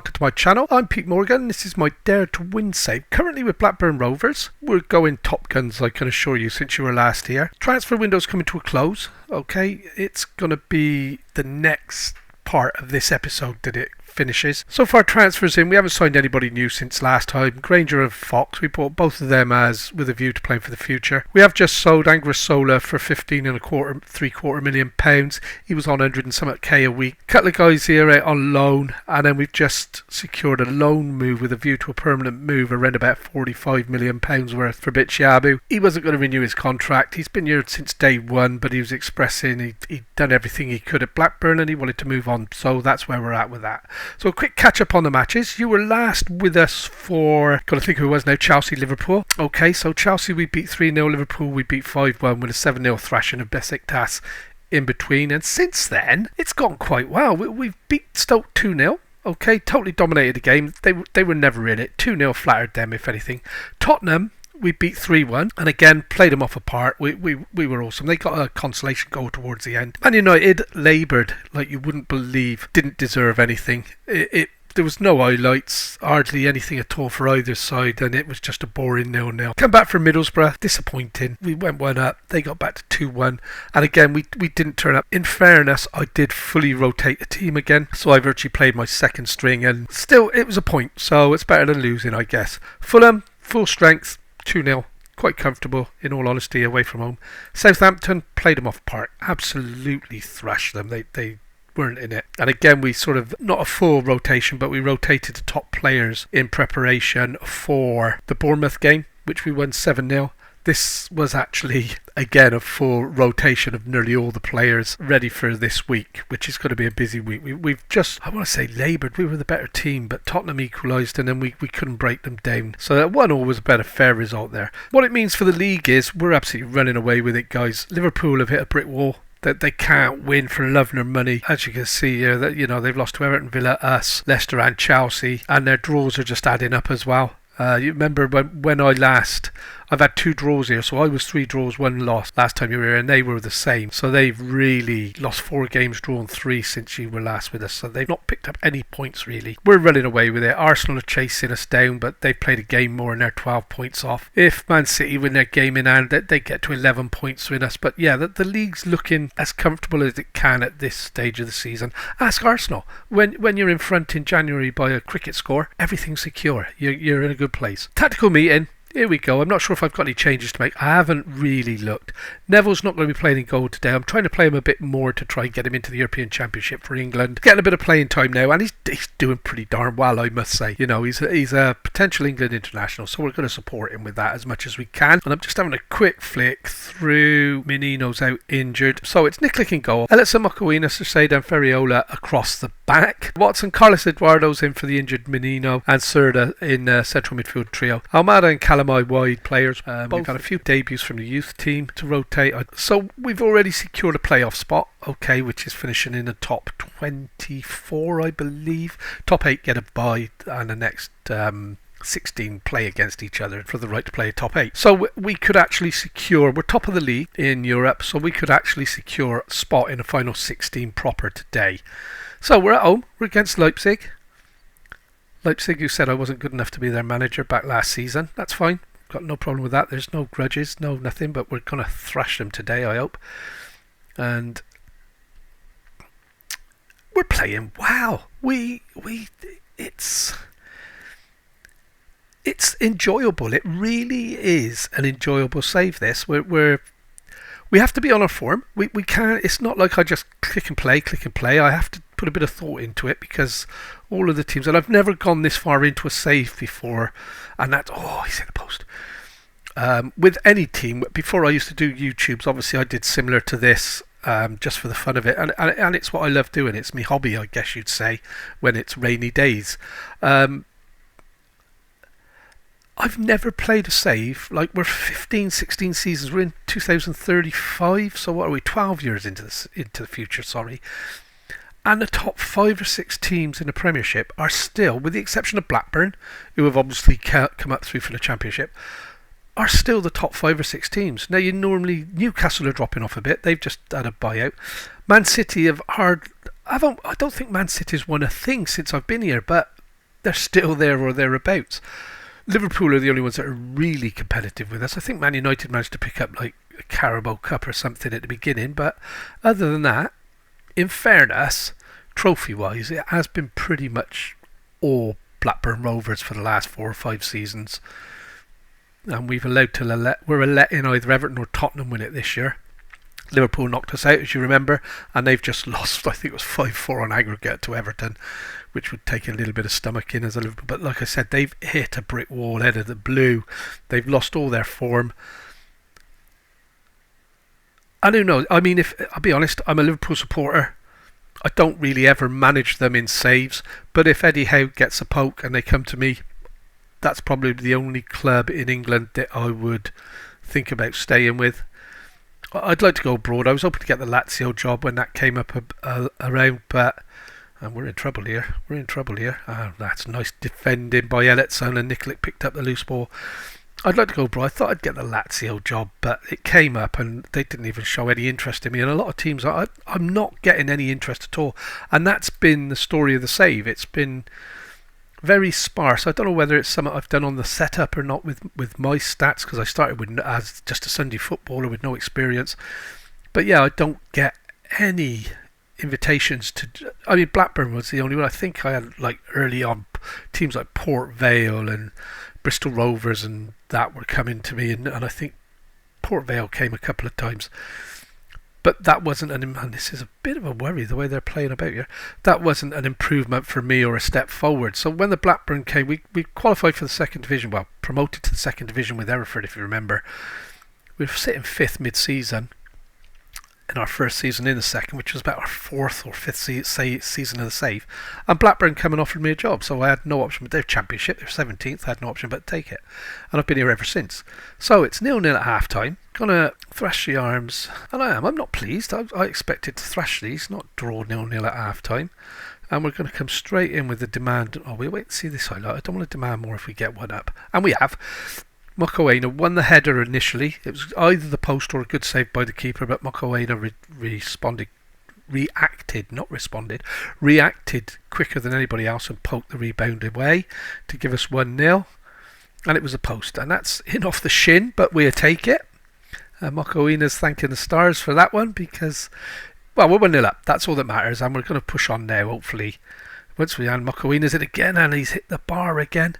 welcome to my channel. I'm Pete Morgan. This is my Dare to Win save. Currently with Blackburn Rovers. We're going top guns, I can assure you, since you were last here. Transfer window's coming to a close. Okay, it's going to be the next part of this episode that it finishes. So far transfers in, we haven't signed anybody new since last time. Granger and Fox, we bought both of them as with a view to playing for the future. We have just sold Angrasola for 15.25 million pounds. He was on 100 and something K a week. Couple of guys here out on loan, and then we've just secured a loan move with a view to a permanent move around about 45 million pounds worth for Bitshabu. He wasn't going to renew his contract. He's been here since day one, but he was expressing he'd done everything he could at Blackburn and he wanted to move on, so that's where we're at with that. So a quick catch up on the matches. You were last with us for, gotta think who it was now, Chelsea, Liverpool. Okay, so Chelsea we beat 3-0, Liverpool we beat 5-1 with a 7-0 thrashing of Besiktas in between. And since then, it's gone quite well. We've beat Stoke 2-0. Okay, totally dominated the game. They were never in it. 2-0 flattered them, if anything. Tottenham, we beat 3-1 and again played them off apart. We were awesome. They got a consolation goal towards the end. Man United laboured like you wouldn't believe. Didn't deserve anything. There was no highlights, hardly anything at all for either side, and it was just a boring 0-0. Come back from Middlesbrough, disappointing. We went 1 up, they got back to 2-1, and again we didn't turn up. In fairness, I did fully rotate the team again, so I virtually played my second string, and still it was a point, so it's better than losing, I guess. Fulham, full strength, 2-0. Quite comfortable, in all honesty, away from home. Southampton played them off apart. Absolutely thrashed them. They weren't in it. And again, we sort of, not a full rotation, but we rotated the top players in preparation for the Bournemouth game, which we won 7-0. This was actually, again, a full rotation of nearly all the players ready for this week, which is going to be a busy week. We've just, I want to say, laboured. We were the better team, but Tottenham equalised and then we couldn't break them down. So that 1-1 was a better fair result there. What it means for the league is we're absolutely running away with it, guys. Liverpool have hit a brick wall. That they can't win for love nor money. As you can see here, that they've lost to Everton, Villa, us, Leicester and Chelsea, and their draws are just adding up as well. You remember when I last, I've had 2 draws here, so I was 3 draws, 1 loss last time you were here, and they were the same. So they've really lost 4 games, drawn 3 since you were last with us. So they've not picked up any points really. We're running away with it. Arsenal are chasing us down, but they've played a game more and they're 12 points off. If Man City win their game in hand, they get to 11 points with us. But yeah, the league's looking as comfortable as it can at this stage of the season. Ask Arsenal. When you're in front in January by a cricket score, everything's secure. You're in a good place. Tactical meeting. Here we go. I'm not sure if I've got any changes to make. I haven't really looked. Neville's not going to be playing in goal today. I'm trying to play him a bit more to try and get him into the European Championship for England. Getting a bit of playing time now, and he's doing pretty darn well, I must say. He's a potential England international, so we're going to support him with that as much as we can. And I'm just having a quick flick through. Menino's out injured, so it's Nick in goal. Ellison Mokoena, Soseda and Ferriola across the back. Watson, Carlos Eduardo's in for the injured Menino, and Serda in central midfield trio. Almada and Calamai wide players. We've got a few debuts from the youth team to rotate. So we've already secured a playoff spot, okay, which is finishing in the top 24, I believe. Top 8 get a bye, and the next 16 play against each other for the right to play a top 8. So we could actually secure, we're top of the league in Europe, so we could actually secure a spot in the final 16 proper today. So we're at home, we're against Leipzig. Leipzig, who said I wasn't good enough to be their manager back last season. That's fine. Got no problem with that. There's no grudges, no nothing, but we're going to thrash them today, I hope. And we're playing well. It's enjoyable. It really is an enjoyable save, this. We have to be on our form. We can't. It's not like I just click and play. I have to put a bit of thought into it, because all of the teams, and I've never gone this far into a save before, and that's, he's hit the post. With any team, before I used to do YouTubes, obviously I did similar to this, just for the fun of it, and it's what I love doing. It's my hobby, I guess you'd say, when it's rainy days. I've never played a save. Like, we're 15, 16 seasons. We're in 2035, so what are we? 12 years into the future, sorry. And the top 5 or 6 teams in the Premiership are still, with the exception of Blackburn, who have obviously come up through for the Championship, are still the top 5 or 6 teams. Now, Newcastle are dropping off a bit. They've just had a buyout. Man City have I don't think Man City's won a thing since I've been here, but they're still there or thereabouts. Liverpool are the only ones that are really competitive with us. I think Man United managed to pick up like a Carabao Cup or something at the beginning, but other than that, in fairness, trophy-wise, it has been pretty much all Blackburn Rovers for the last 4 or 5 seasons. And we're letting either Everton or Tottenham win it this year. Liverpool knocked us out, as you remember, and they've just lost, I think it was 5-4 on aggregate to Everton, which would take a little bit of stomach in as a Liverpool. But like I said, they've hit a brick wall out of the blue. They've lost all their form. And who knows? I mean, if I'll be honest, I'm a Liverpool supporter. I don't really ever manage them in saves, but if Eddie Howe gets a poke and they come to me, that's probably the only club in England that I would think about staying with. I'd like to go abroad. I was hoping to get the Lazio job when that came up around, but we're in trouble here. Oh, that's nice defending by Ellison, and Nikolic picked up the loose ball. I'd like to go abroad. I thought I'd get the Lazio job, but it came up and they didn't even show any interest in me. And a lot of teams, I'm not getting any interest at all. And that's been the story of the save. It's been very sparse. I don't know whether it's something I've done on the setup or not with my stats, because I started as just a Sunday footballer with no experience. But yeah, I don't get any invitations to. I mean, Blackburn was the only one. I think I had like early on teams like Port Vale and Bristol Rovers and that were coming to me, and I think Port Vale came a couple of times. But that wasn't and this is a bit of a worry the way they're playing about here. That wasn't an improvement for me or a step forward. So when the Blackburn came, we qualified for the second division. Well, promoted to the second division with Hereford, if you remember. We were sitting 5th mid-season in our first season in the second, which was about our 4th or 5th season of the save. And Blackburn come and offered me a job, so I had no option. But they're Championship, they're 17th. I had no option but to take it, and I've been here ever since. So it's 0-0 at half time. Gonna thrash the arms, and I'm not pleased. I expected to thrash these, not draw 0-0 at half time. And we're going to come straight in with the demand. Oh, we'll wait and see this highlight. I don't want to demand more if we get one up, and we have. Mokoena won the header initially. It was either the post or a good save by the keeper, but Mokoena reacted quicker than anybody else and poked the rebound away to give us 1-0. And it was a post, and that's in off the shin, but we'll take it. Mokoena's thanking the stars for that one because, well, we're 1-0 up. That's all that matters, and we're going to push on now, hopefully. Once we hand Mokoena's it again, and he's hit the bar again.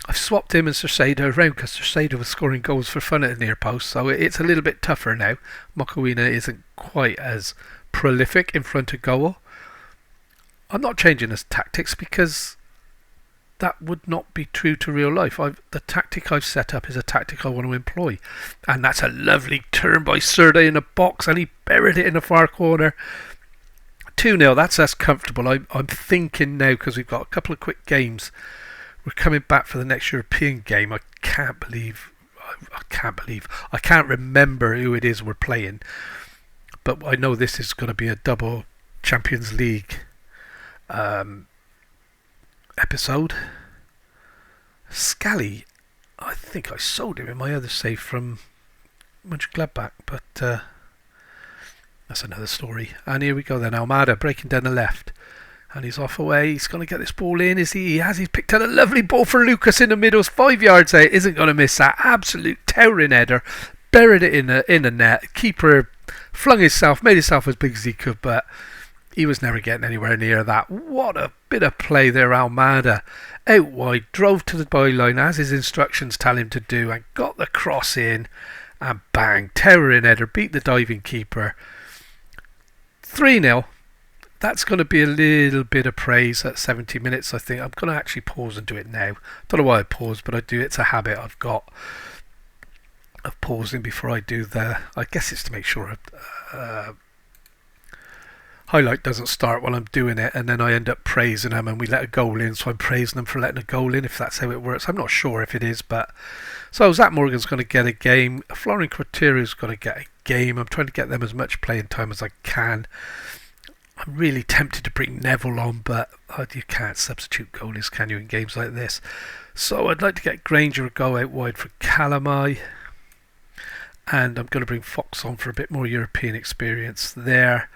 I've swapped him and Cercedo around because Cercedo was scoring goals for fun at the near post, so it's a little bit tougher now. Mokoena isn't quite as prolific in front of goal. I'm not changing his tactics because that would not be true to real life. The tactic I've set up is a tactic I want to employ, and that's a lovely turn by Serda in a box, and he buried it in the far corner. 2-0, that's us comfortable. I'm thinking now, because we've got a couple of quick games. We're coming back for the next European game. I can't remember who it is we're playing, but I know this is going to be a double Champions League episode. Scally, I think I sold him in my other save from Mönchengladbach, but that's another story. And here we go then. Almada breaking down the left. And he's off away. He's going to get this ball in. He's picked out a lovely ball for Lucas in the middle. It's 5 yards out. Isn't going to miss that. Absolute towering header. Buried it in the net. Keeper flung himself, made himself as big as he could, but he was never getting anywhere near that. What a bit of play there, Almada. Out wide, drove to the byline as his instructions tell him to do, and got the cross in. And bang, towering header. Beat the diving keeper. 3-0. That's going to be a little bit of praise at 70 minutes, I think. I'm going to actually pause and do it now. Don't know why I paused, but I do. It's a habit I've got of pausing before I do I guess it's to make sure highlight doesn't start while I'm doing it, and then I end up praising them and we let a goal in, so I'm praising them for letting a goal in, if that's how it works. I'm not sure if it is, but... So Zach Morgan's going to get a game. Florian Quatero's going to get a game. I'm trying to get them as much playing time as I can. I'm really tempted to bring Neville on, but you can't substitute goalies, can you, in games like this? So I'd like to get Granger a go out wide for Calamai. And I'm going to bring Fox on for a bit more European experience there.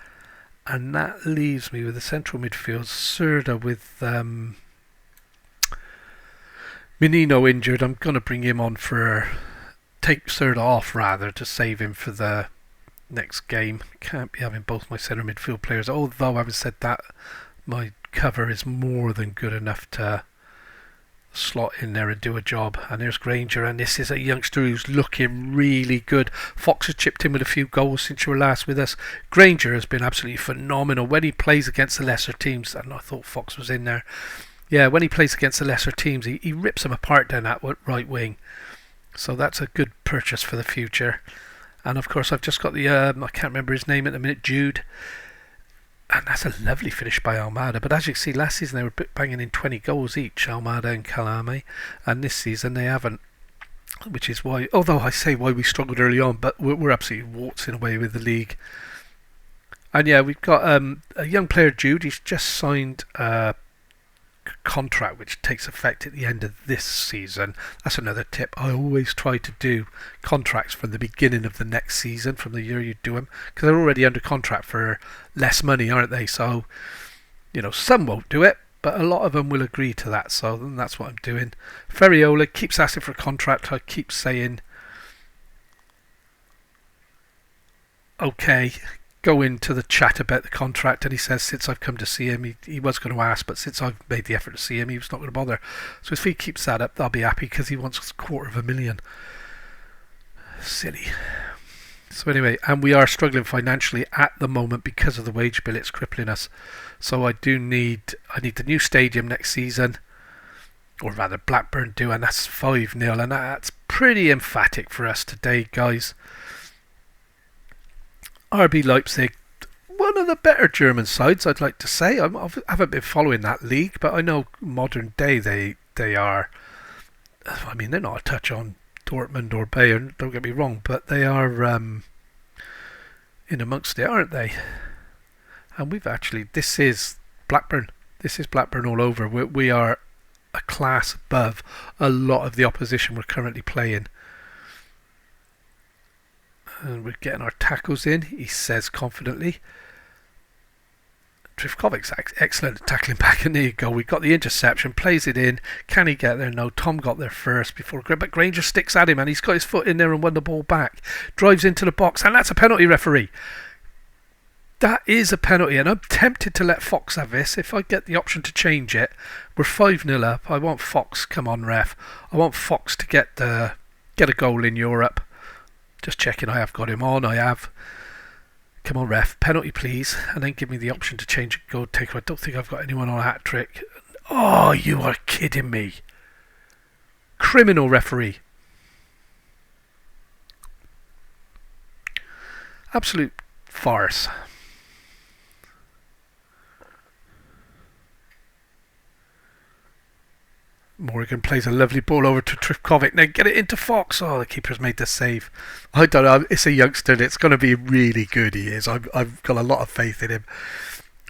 And that leaves me with the central midfield, Serda with Menino injured. I'm going to bring him on for... take Serda off, rather, to save him for the next game. Can't be having both my centre midfield players. Although, having said that, my cover is more than good enough to slot in there and do a job. And there's Granger, and this is a youngster who's looking really good. Fox has chipped in with a few goals since you were last with us. Granger has been absolutely phenomenal when he plays against the lesser teams, and I thought Fox was in there. Yeah, when he plays against the lesser teams, he rips them apart down that right wing. So that's a good purchase for the future. And of course I've just got the, I can't remember his name at the minute, Jude. And that's a lovely finish by Almada. But as you can see, last season they were banging in 20 goals each, Almada and Kalame. And this season they haven't. Which is why, although I say why we struggled early on, but we're absolutely waltzing away with the league. And yeah, we've got a young player, Jude. He's just signed a contract which takes effect at the end of this season. That's another tip. I always try to do contracts from the beginning of the next season, from the year you do them, because they're already under contract for less money, aren't they? So, you know, some won't do it, but a lot of them will agree to that. So that's what I'm doing. Ferriola keeps asking for a contract. I keep saying, okay, go into the chat about the contract, and he says since I've come to see him, he was going to ask, but since I've made the effort to see him, he was not going to bother. So if he keeps that up, I'll be happy, because he wants $250,000. Silly. So anyway, and we are struggling financially at the moment because of the wage bill. It's crippling us. So I need the new stadium next season, or rather Blackburn do, and that's 5-0, and that's pretty emphatic for us today, guys. RB Leipzig, one of the better German sides, I'd like to say. I haven't been following that league, but I know modern day they are. I mean, they're not a touch on Dortmund or Bayern, don't get me wrong, but they are in amongst it, aren't they? And this is Blackburn. This is Blackburn all over. We are a class above a lot of the opposition we're currently playing. And we're getting our tackles in, he says confidently. Trifkovic's excellent at tackling back, and there you go. We got the interception, plays it in. Can he get there? No, Tom got there first before, but Granger sticks at him, and he's got his foot in there and won the ball back. Drives into the box, and that's a penalty, referee. That is a penalty, and I'm tempted to let Fox have this if I get the option to change it. We're 5-0 up. I want Fox. Come on, ref. I want Fox to get a goal in Europe. Just checking I have got him on. I have. Come on, ref. Penalty, please. And then give me the option to change a goal taker. I don't think I've got anyone on a hat-trick. Oh, you are kidding me. Criminal referee. Absolute farce. Morgan plays a lovely ball over to Trifkovic. Now get it into Fox. Oh, the keeper's made the save. I don't know. It's a youngster. It's going to be really good. He is. I've got a lot of faith in him.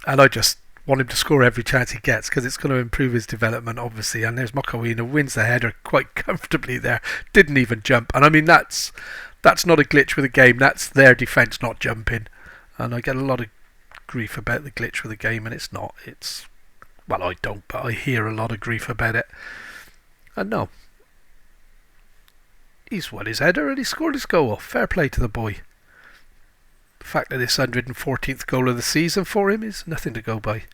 And I just want him to score every chance he gets, because it's going to improve his development, obviously. And there's Mokoina, wins the header quite comfortably there. Didn't even jump. And I mean, that's not a glitch with the game. That's their defence not jumping. And I get a lot of grief about the glitch with the game, and it's not. Well, I don't, but I hear a lot of grief about it. And no. He's won his header and he scored his goal. Fair play to the boy. The fact that this 114th goal of the season for him is nothing to go by.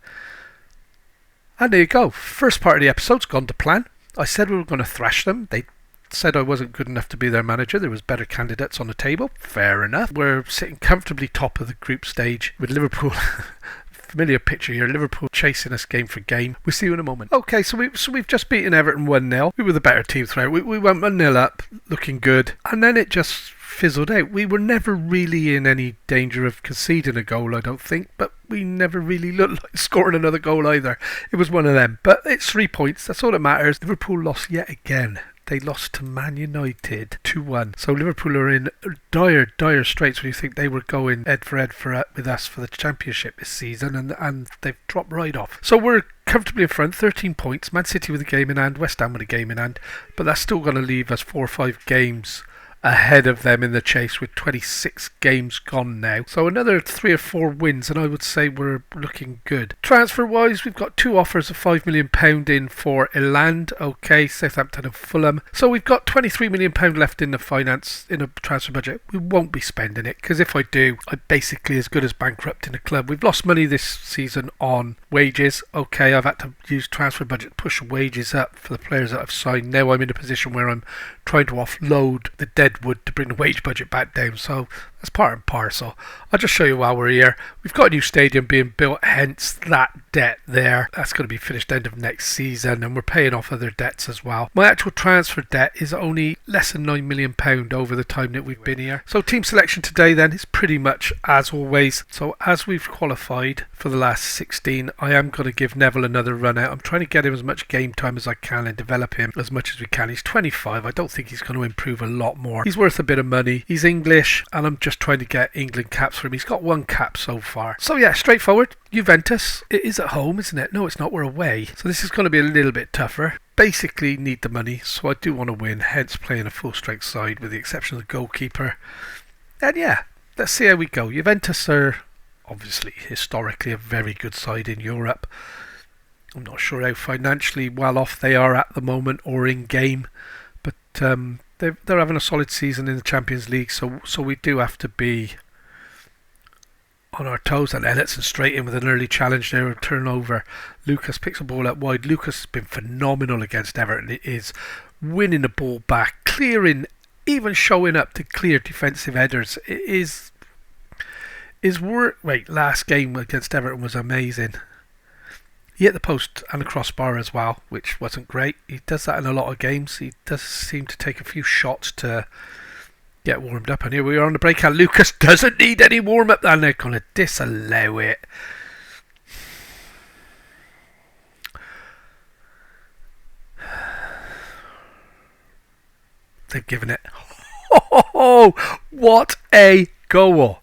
And there you go. First part of the episode's gone to plan. I said we were going to thrash them. They said I wasn't good enough to be their manager. There was better candidates on the table. Fair enough. We're sitting comfortably top of the group stage with Liverpool. Familiar picture here, Liverpool chasing us game for game. We'll see you in a moment. Okay, so we've just beaten Everton 1-0. We were the better team throughout. We went 1-0 up, looking good, and then it just fizzled out. We were never really in any danger of conceding a goal, I don't think, but we never really looked like scoring another goal either. It was one of them, but it's 3 points. That's all that matters. Liverpool lost yet again. They lost to Man United 2-1. So Liverpool are in dire straits when you think they were going head for head with us for the championship this season, and they've dropped right off. So we're comfortably in front, 13 points. Man City with a game in hand, West Ham with a game in hand, but that's still going to leave us 4 or 5 games ahead of them in the chase with 26 games gone now. So another 3 or 4 wins and I would say we're looking good. Transfer wise, we've got 2 offers of £5 million in for Eland, okay, Southampton and Fulham. So we've got £23 million left in the transfer budget. We won't be spending it because if I do, I'm basically as good as bankrupt in the club. We've lost money this season on wages. Okay, I've had to use transfer budget to push wages up for the players that I've signed. Now I'm in a position where I'm trying to offload the dead wood to bring the wage budget back down. So that's part and parcel. I'll just show you while we're here. We've got a new stadium being built, hence that debt there. That's going to be finished end of next season and we're paying off other debts as well. My actual transfer debt is only less than £9 million over the time that we've been here. So team selection today then is pretty much as always. So as we've qualified for the last 16, I am going to give Neville another run out. I'm trying to get him as much game time as I can and develop him as much as we can. He's 25. I don't think he's going to improve a lot more. He's worth a bit of money. He's English and I'm just trying to get England caps for him. He's got 1 cap so far. So yeah, straightforward. Juventus. It is at home, isn't it? No, it's not. We're away. So this is going to be a little bit tougher. Basically need the money, so I do want to win, hence playing a full strength side with the exception of the goalkeeper. And yeah, let's see how we go. Juventus are obviously historically a very good side in Europe. I'm not sure how financially well off they are at the moment or in game, but they're having a solid season in the Champions League, so we do have to be on our toes. And Ellison straight in with an early challenge there, a turnover. Lucas picks a ball out wide. Lucas has been phenomenal against Everton. It is winning the ball back, clearing, even showing up to clear defensive headers. It is last game against Everton was amazing. He hit the post and the crossbar as well, which wasn't great. He does that in a lot of games. He does seem to take a few shots to get warmed up. And here we are on the breakout. Lucas doesn't need any warm up and they're going to disallow it. They've given it. Oh, what a goal.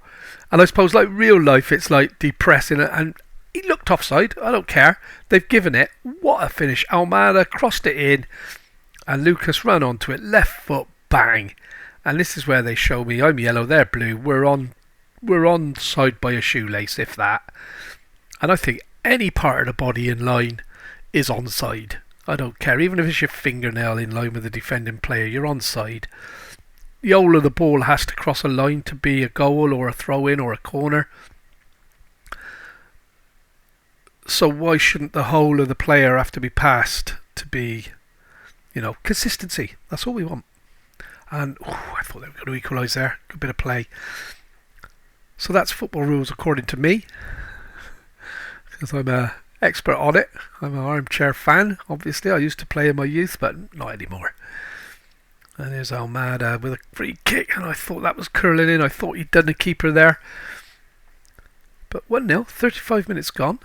And I suppose like real life it's like depressing and he looked offside. I don't care. They've given it. What a finish. Almada crossed it in and Lucas ran onto it. Left foot, bang. And this is where they show me I'm yellow, they're blue. We're on side by a shoelace, if that. And I think any part of the body in line is onside. I don't care. Even if it's your fingernail in line with the defending player, you're onside. The whole of the ball has to cross a line to be a goal or a throw-in or a corner. So why shouldn't the whole of the player have to be passed to be, consistency? That's all we want. And I thought they were going to equalise there. Good bit of play. So that's football rules according to me, because I'm an expert on it. I'm an armchair fan, obviously. I used to play in my youth, but not anymore. And there's Almada with a free kick, and I thought that was curling in. I thought he'd done the keeper there. But 1-0, 35 minutes gone.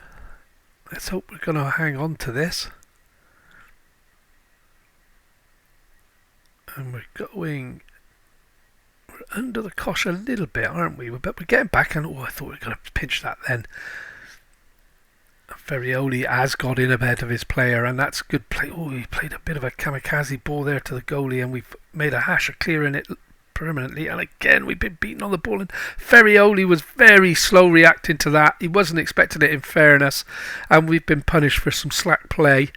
Let's hope we're going to hang on to this. And we're under the cosh a little bit, aren't we? But we're getting back, and I thought we were going to pinch that then. Ferrioli has got in ahead of his player, and that's good play. Oh, he played a bit of a kamikaze ball there to the goalie, and we've made a hash of clearing it permanently. And again, we've been beaten on the ball, and Ferrioli was very slow reacting to that. He wasn't expecting it, in fairness, and we've been punished for some slack play.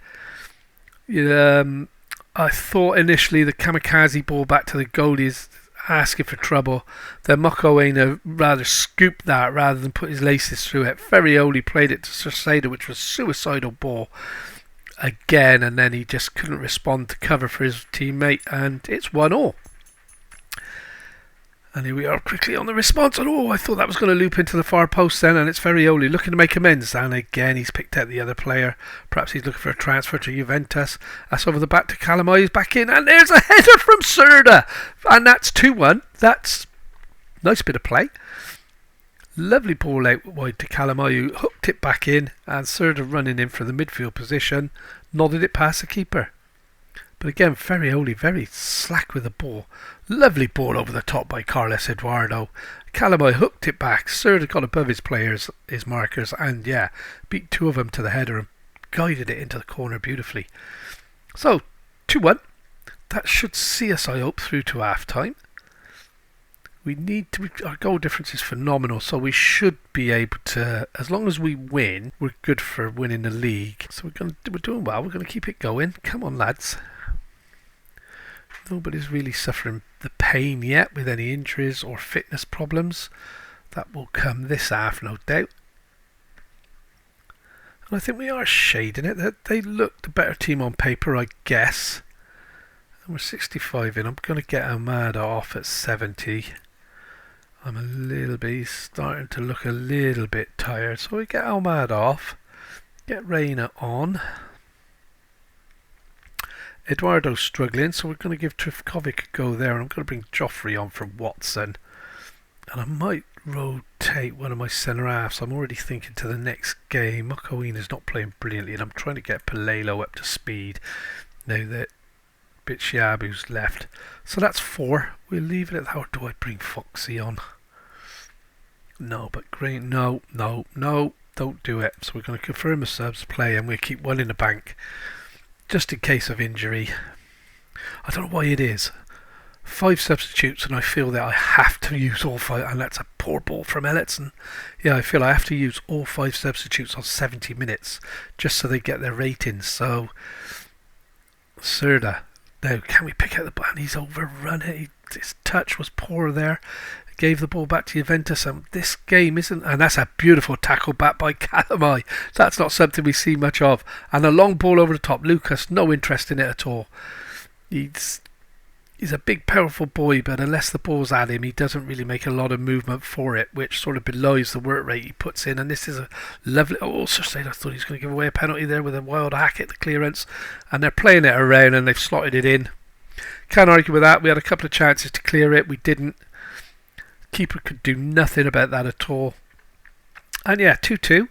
I thought initially the kamikaze ball back to the goalie is asking for trouble. Then Mokoena rather scooped that rather than put his laces through it. Ferrioli played it to Soseda, which was a suicidal ball again, and then he just couldn't respond to cover for his teammate, and it's 1-1. And here we are quickly on the response, and I thought that was going to loop into the far post then, and it's Ferrioli looking to make amends, and again he's picked out the other player. Perhaps he's looking for a transfer to Juventus. That's over the back to Calamai, he's back in, and there's a header from Serda, and that's 2-1. That's a nice bit of play. Lovely ball out wide to Calamai, who hooked it back in, and Serda running in for the midfield position, nodded it past the keeper. But again, Ferrioli very slack with the ball. Lovely ball over the top by Carlos Eduardo. Calamai hooked it back. Serda got above his players, his markers, and beat 2 of them to the header and guided it into the corner beautifully. So, 2-1. That should see us, I hope, through to half time. We need to. Our goal difference is phenomenal, so we should be able to. As long as we win, we're good for winning the league. So we're doing well. We're gonna keep it going. Come on, lads. Nobody's really suffering the pain yet with any injuries or fitness problems. That will come this half, no doubt. And I think we are shading it. They look the better team on paper, I guess. And we're 65 in. I'm going to get Ahmad off at 70. I'm a little bit, he's starting to look a little bit tired. So we get Ahmad off. Get Reina on. Eduardo's struggling, so we're going to give Trifkovic a go there. And I'm going to bring Joffrey on for Watson. And I might rotate one of my centre halves. I'm already thinking to the next game. Mokoin is not playing brilliantly, and I'm trying to get Palelo up to speed now that Bitshiabu's left. So that's 4. We'll leave it at that. Or do I bring Foxy on? No, but Green. No, don't do it. So we're going to confirm the subs play, and we'll keep one in the bank just in case of injury. I don't know why it is. 5 substitutes, and I feel that I have to use all 5, and that's a poor ball from Elliotson. Yeah, I feel I have to use all 5 substitutes on 70 minutes just so they get their ratings. So Serda, now can we pick out the ball? And he's overrun it. His touch was poor there. Gave the ball back to Juventus, and this game isn't. And that's a beautiful tackle back by Calamai. That's not something we see much of. And a long ball over the top. Lucas, no interest in it at all. He's a big, powerful boy, but unless the ball's at him, he doesn't really make a lot of movement for it, which sort of belies the work rate he puts in. And this is a lovely. Oh, Cersei, I thought he was going to give away a penalty there with a wild hack at the clearance. And they're playing it around, and they've slotted it in. Can't argue with that. We had a couple of chances to clear it. We didn't. Keeper could do nothing about that at all. And yeah, 2-2.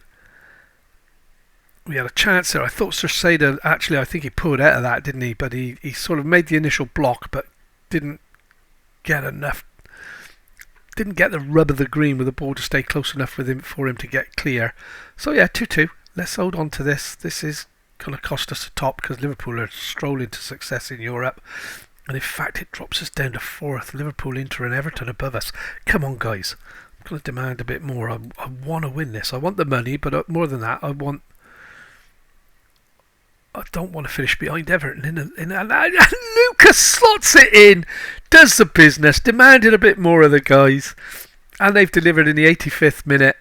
We had a chance there. I thought Cersei, actually, I think he pulled out of that, didn't he? But he sort of made the initial block, but didn't get enough. Didn't get the rub of the green with the ball to stay close enough with him for him to get clear. So yeah, 2-2. Let's hold on to this. This is going to cost us a top because Liverpool are strolling to success in Europe. And in fact, it drops us down to 4th. Liverpool, Inter and Everton above us. Come on, guys. I'm going to demand a bit more. I want to win this. I want the money, but more than that, I don't want to finish behind Everton. Lucas slots it in, does the business, demanded a bit more of the guys, and they've delivered in the 85th minute.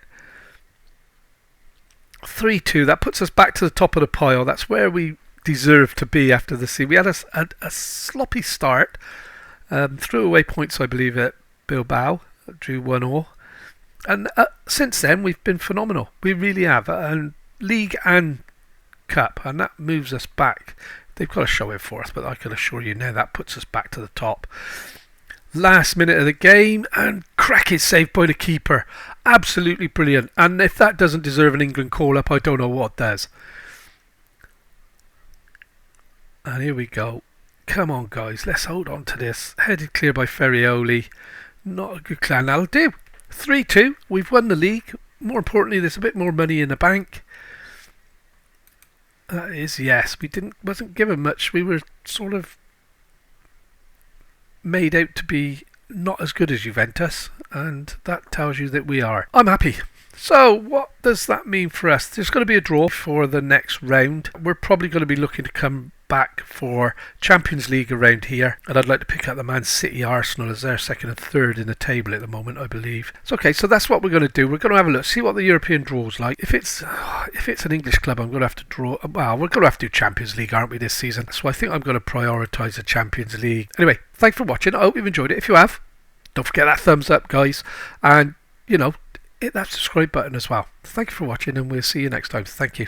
3-2. That puts us back to the top of the pile. That's where we deserve to be after the season. We had a sloppy start. Threw away points, I believe, at Bilbao. Drew 1-1. And since then, we've been phenomenal. We really have. And league and cup, and that moves us back. They've got to show it for us, but I can assure you now that puts us back to the top. Last minute of the game, and cracking save by the keeper. Absolutely brilliant. And if that doesn't deserve an England call-up, I don't know what does. And here we go. Come on, guys. Let's hold on to this. Headed clear by Ferrioli. Not a good clan. That'll do. 3-2. We've won the league. More importantly, there's a bit more money in the bank. That is, yes. We wasn't given much. We were sort of made out to be not as good as Juventus, and that tells you that we are. I'm happy. So what does that mean for us? There's going to be a draw for the next round. We're probably going to be looking to come back for Champions League around here, and I'd like to pick up the Man City Arsenal as they're second and third in the table at the moment, I believe. So okay, so that's what we're going to do. We're going to have a look, see what the European draw's like. If it's an English club, I'm going to have to draw. Well, we're going to have to do Champions League, aren't we, this season? So I think I'm going to prioritise the Champions League. Anyway, thanks for watching. I hope you've enjoyed it. If you have, don't forget that thumbs up, guys, and hit that subscribe button as well. Thank you for watching, and we'll see you next time. Thank you.